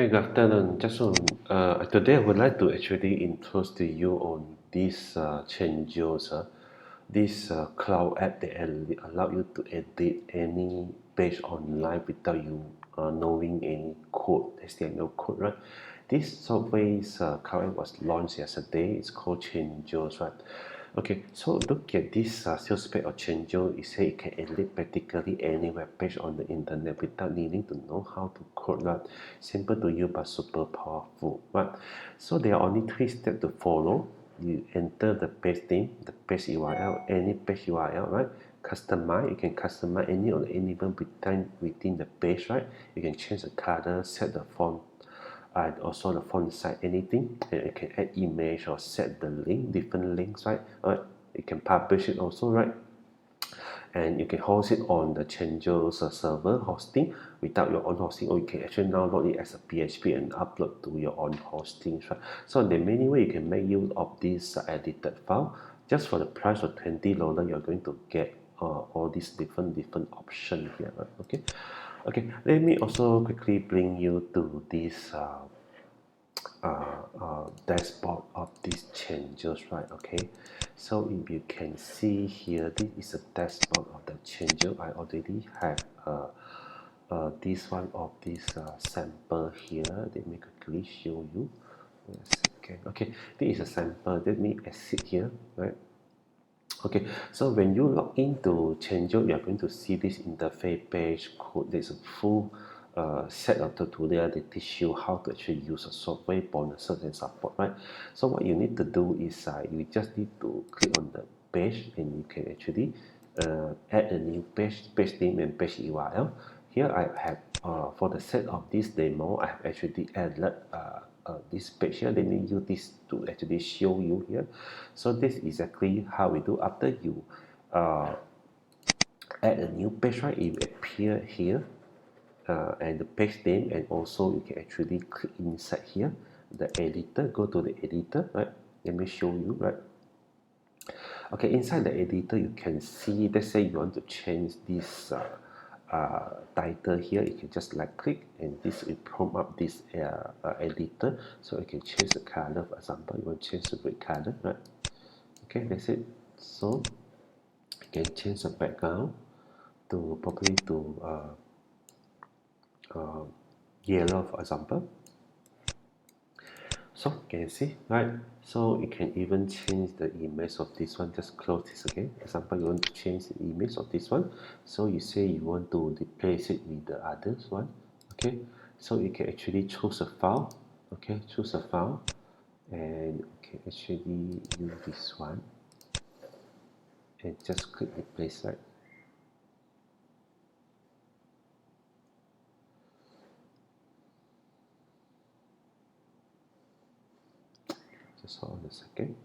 Good afternoon, JVZoo. Today I would like to actually introduce to you on this Changio, this cloud app that allow you to edit any page online without you knowing any code, HTML code, right? This software's cloud app was launched yesterday. It's called Changio, right? Okay, so look at this sales page of Changio. It says it can edit practically any web page on the internet without needing to know how to code, right? Simple to use but super powerful, right? So there are only 3 steps to follow. You enter the page name, the page URL, any page URL, right? Customize, you can customize any of the element within the page, right? You can change the color, set the font, and also the font size, anything. And you can add image or set the link, different links, right? You can publish it also, right? And you can host it on the Changio's server hosting without your own hosting, or you can actually download it as a PHP and upload to your own hosting, right? So there are many ways you can make use of this edited file. Just for the price of $20, you're going to get all these different options here, right? Okay, let me also quickly bring you to this dashboard of these changes, right? Okay, so if you can see here, this is a dashboard of the changes. I already have this one of this sample here. Let me quickly show you. Wait a second. Okay, this is a sample. Let me exit here, right? Okay, so when you log into Changio, you are going to see this interface page code. There's a full set of tutorial that teach you how to actually use a software, bonuses and support, right? So what you need to do is you just need to click on the page and you can actually add a new page name and page URL. Here I have, for the set of this demo, I have actually added this page here. Let me use this to actually show you here. So this is exactly how we do. After you add a new page, right, it will appear here, and the page name, and also you can actually click inside here the editor, go to the editor, right? Let me show you, right? Okay, inside the editor you can see, let's say you want to change this title here. You can just like click and this will prompt up this editor, so you can change the color. For example, you want to change the red color, right? Okay, that's it. So you can change the background to probably to yellow, for example. So can you see, right? So you can even change the image of this one. Just close this again. Example, you want to change the image of this one. So you say you want to replace it with the others one. Okay, so you can actually choose a file. Okay, choose a file, and you can actually use this one and just click replace, right? Just hold on a second.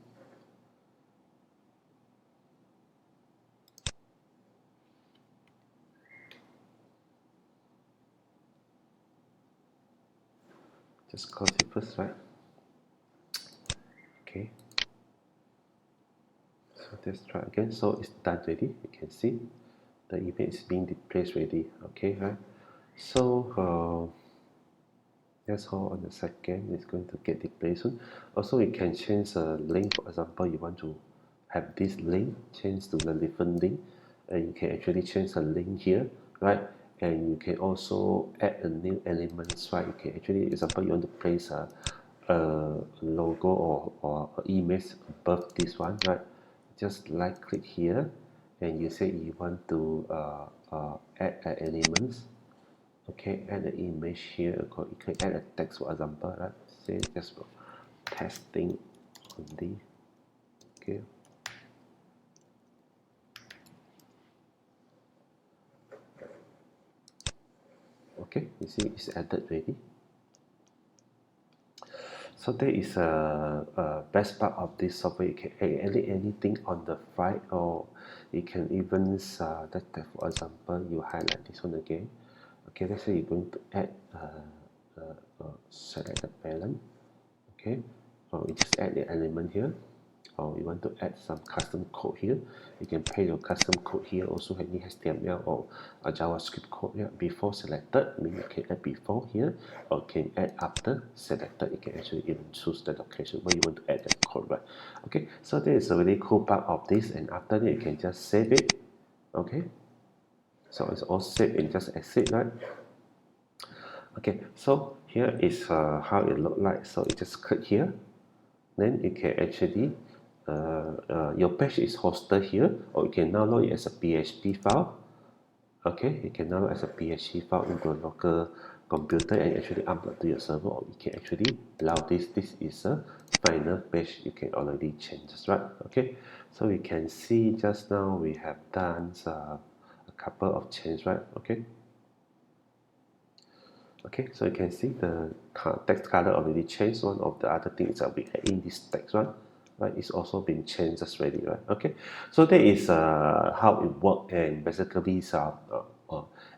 Just close it first, right? Okay, so let's try again. So it's done already. You can see the image is being replaced already. Okay, right? So let's hold on a second. It's going to get replaced soon. Also, you can change the link. For example, you want to have this link change to a different link, and you can actually change the link here, right? And you can also add a new elements, right? You can actually, example, you want to place a logo or image above this one, right? Just right click here, and you say you want to add elements. Okay, add the image here. You can add a text, for example, right? Say just for testing only. Okay. Okay, you see it's added already. So that is a best part of this software. You can add anything on the file, or you can even for example, you highlight this one again. Okay, let's say you're going to add select the parent. Okay, or you just add the element here. or you want to add some custom code here, you can paste your custom code here. Also any HTML or a JavaScript code here before selected, meaning you can add before here, or can add after selected. You can actually even choose the location where you want to add that code, right? Okay, so that is a really cool part of this, and after that you can just save it. Okay, so it's all saved and just exit, right? Okay, so here is how it look like. So you just click here, then you can actually your page is hosted here, or you can download it as a PHP file. Okay, you can download as a PHP file into a local computer and actually upload to your server, or you can actually allow this. This is a final page you can already change, right? Okay, so we can see just now we have done a couple of changes, right? Okay, so you can see the text color already changed. One of the other things that we add in this text one, right, it's also been changed already, right? Okay, so that is how it works, and basically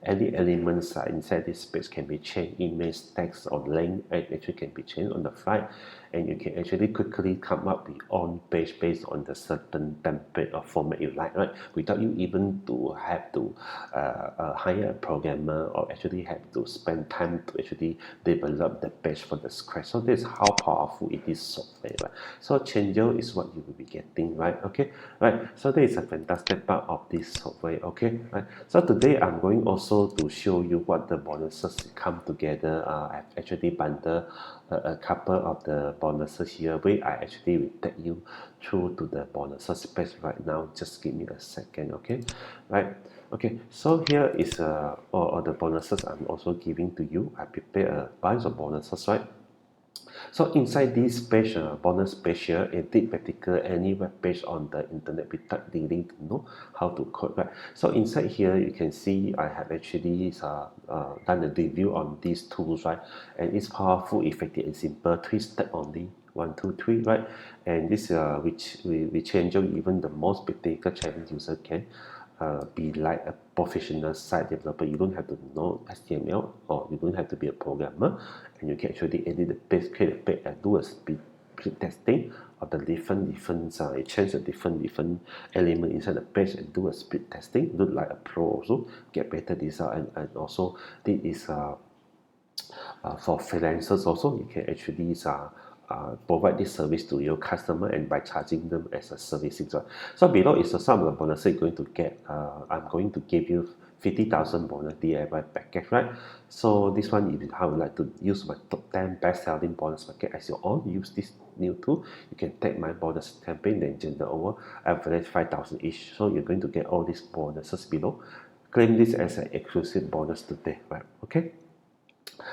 any elements inside this page can be changed. Image, text, or link, and actually can be changed on the fly, and you can actually quickly come up with own page based on the certain template or format you like, right? Without you even to have to hire a programmer or actually have to spend time to actually develop the page from the scratch. So this is how powerful it is software, right? So Changio is what you will be getting, right? Okay, right. So that is a fantastic part of this software. Okay, right. So today I'm going also to show you what the bonuses come together. I've actually bundled a couple of the bonuses here, where I actually will take you through to the bonuses page right now. Just give me a second, okay? Right. Okay, so here is all the bonuses I'm also giving to you. I prepare a bunch of bonuses, right? So inside this page, bonus page here, it did particular any web page on the internet without needing to know how to code, right? So inside here, you can see I have actually done a review on these tools, right? And it's powerful, effective, and simple. 3 step only. 1, 2, 3, right? And this which we change even the most technical challenge user can be like a professional site developer. You don't have to know HTML, or you don't have to be a programmer, and you can actually edit the page, create a page, and do a speed testing of the different change the different element inside the page and do a speed testing. Look like a pro also, get better result, and also this is for freelancers also. You can actually provide this service to your customer, and by charging them as a service. So below is some of the bonuses you're going to get. I'm going to give you 50,000 bonus DIY package, right? So this one, if you would like to use my top 10 best selling bonus package as your own, use this new tool. You can take my bonus campaign, then generate over average 5,000 each. So you're going to get all these bonuses below. Claim this as an exclusive bonus today, right? Okay.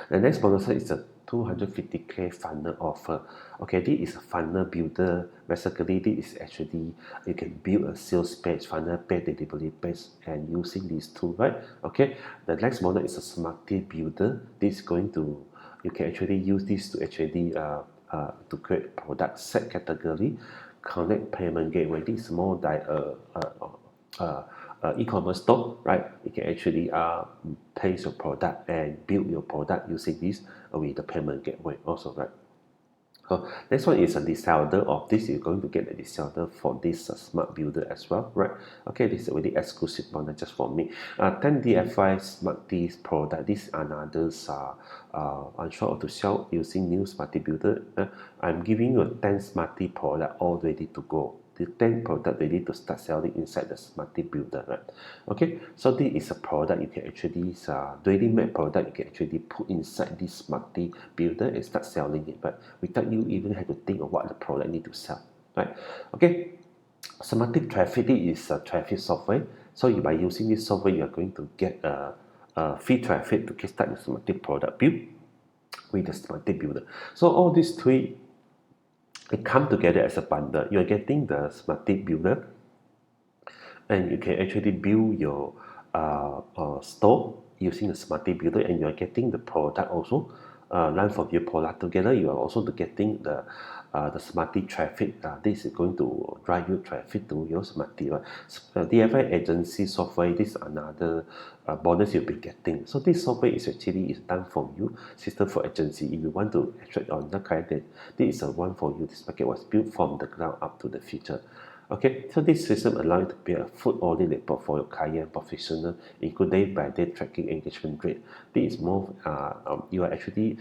The next bonus is a 250k funnel offer. Okay, this is a funnel builder. Basically, this is actually you can build a sales page, funnel page, delivery page, and using these tools, right? Okay, the next model is a smarty builder. This is going to you can actually use this to actually to create product set category, connect payment gateway. This is more like e-commerce store, right? You can actually place your product and build your product using this with the payment gateway also, right? Next one is a reseller of this. You're going to get a reseller for this smart builder as well, right? Okay, this is a really exclusive one just for me. 10 DFI smart T's product. These are others unsure to sell using new smarty builder. I'm giving you a 10 smarty product all ready to go. The 10 product ready to start selling inside the smarty builder, right? Okay, so this is a product you can actually ready-made product you can actually put inside this smarty builder and start selling it, but without you even have to think of what the product need to sell, right? Okay, semantic traffic is a traffic software. So by using this software, you are going to get free traffic to kickstart your semantic product build with the semantic builder. So all these three, they come together as a bundle. You're getting the semantic builder, and you can actually build your store using the smarty builder, and you're getting the product also Learn from you product together. You are also getting the smarty traffic. This is going to drive you traffic to your smarty. Right? DIY agency software. This is another bonus you'll be getting. So this software is actually is done for you. System for agency. If you want to attract on the client, this is a one for you. This packet was built from the ground up to the future. Okay, so this system allows you to build a full audit report for your client professional, including day-by-day tracking engagement rate. This is more, you are actually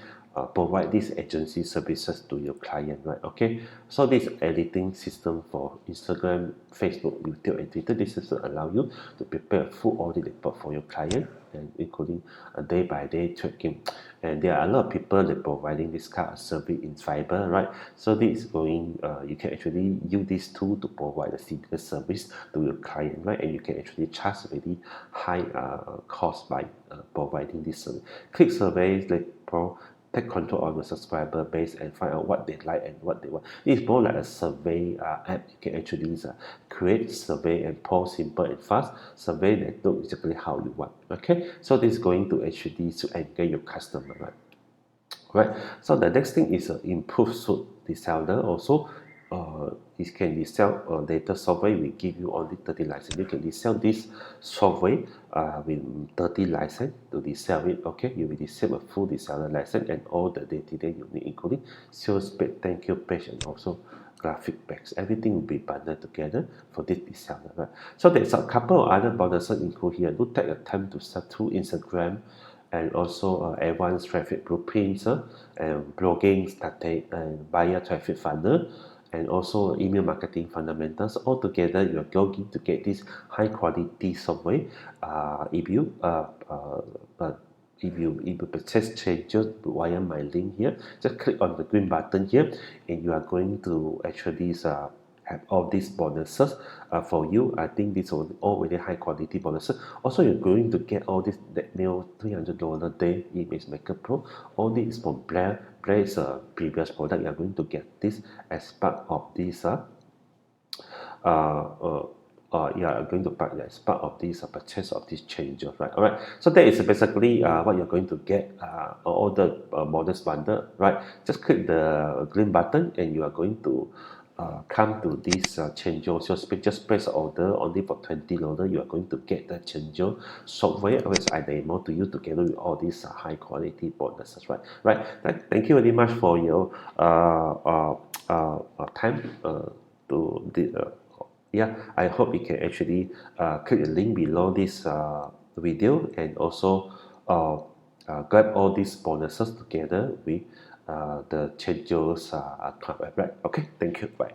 provide these agency services to your client, right? Okay, so this editing system for Instagram, Facebook, YouTube, and Twitter, this system allow you to prepare a full audit report for your client, and including a day-by-day tracking. And there are a lot of people that providing this kind of service in fiber, right? So this is going, you can actually use this tool to provide a similar service to your client, right? And you can actually charge very high cost by providing this service. Click surveys like take control of the subscriber base and find out what they like and what they want. It's more like a survey app. You can actually create survey and post simple and fast survey that look exactly how you want. Okay, so this is going to actually to engage your customer, right? Right. So the next thing is improve suit reseller. Also, it can resell data software. We give you only 30 license. You can resell this software with 30 license to resell it. Okay, you will receive a full reseller license and all the data that you need, including sales page, thank you page, and also graphic packs. Everything will be bundled together for this reseller. Right. So there's a couple of other bonuses included here. Do take a time to start through Instagram and also advanced traffic blueprints and blogging static and buyer traffic funnel and also email marketing fundamentals. All together, you are going to get this high quality software. If you purchase Changio via my link here, just click on the green button here, and you are going to actually have all these bonuses for you. I think these are all very high quality bonuses. Also, you're going to get all this that new $300 day image maker pro. All this from Blair's previous product. You are going to get this as part of this yeah, I'm going to buy as part of this purchase of this change, right? All right. So that is basically what you're going to get all the models bundle, right? Just click the green button and you are going to come to this Changio. So just press order only for $20. You are going to get the Changio software, which I demo to you together with all these high quality bonuses, right? Right. Thank you very much for your time to the. Yeah, I hope you can actually click the link below this video and also grab all these bonuses together with the Changio's club, right? Okay, thank you. Bye.